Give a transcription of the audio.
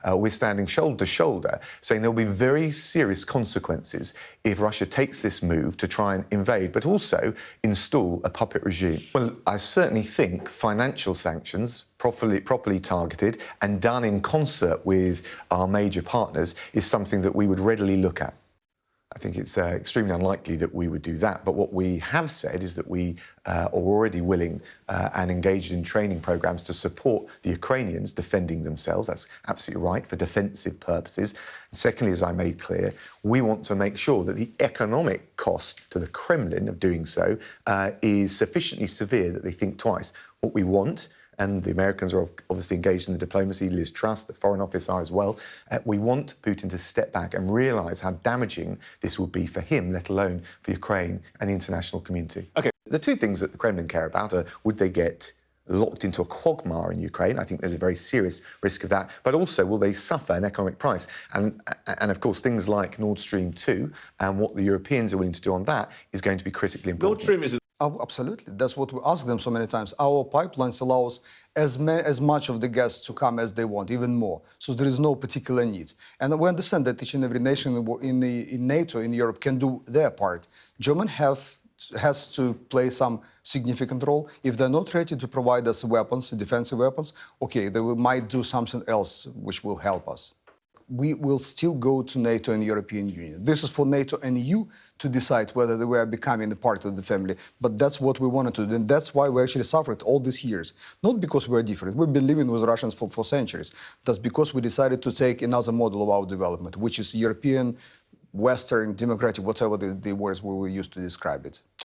We're standing shoulder to shoulder, saying there will be very serious consequences if Russia takes this move to try and invade, but also install a puppet regime. Well, I certainly think financial sanctions, properly targeted and done in concert with our major partners, is something that we would readily look at. I think it's extremely unlikely that we would do that. But what we have said is that we are already willing and engaged in training programs to support the Ukrainians defending themselves. That's absolutely right, for defensive purposes. And secondly, as I made clear, we want to make sure that the economic cost to the Kremlin of doing so is sufficiently severe that they think twice. What we want, and the Americans are obviously engaged in the diplomacy, Liz Truss, the Foreign Office are as well. We want Putin to step back and realise how damaging this would be for him, let alone for Ukraine and the international community. OK. The two things that the Kremlin care about are, would they get locked into a quagmire in Ukraine? I think there's a very serious risk of that. But also, will they suffer an economic price? And of course, things like Nord Stream 2 and what the Europeans are willing to do on that is going to be critically important. Nord Stream is... Absolutely. That's what we ask them so many times. Our pipelines allows as much of the gas to come as they want, even more. So there is no particular need. And we understand that each and every nation in NATO, in Europe, can do their part. Germany has to play some significant role. If they're not ready to provide us weapons, defensive weapons, okay, they might do something else which will help us. We will still go to NATO and European Union. This is for NATO and EU to decide whether they were becoming a part of the family. But that's what we wanted to do. And that's why we actually suffered all these years. Not because we are different. We've been living with Russians for centuries. That's because we decided to take another model of our development, which is European, Western, democratic, whatever the words we will use to describe it.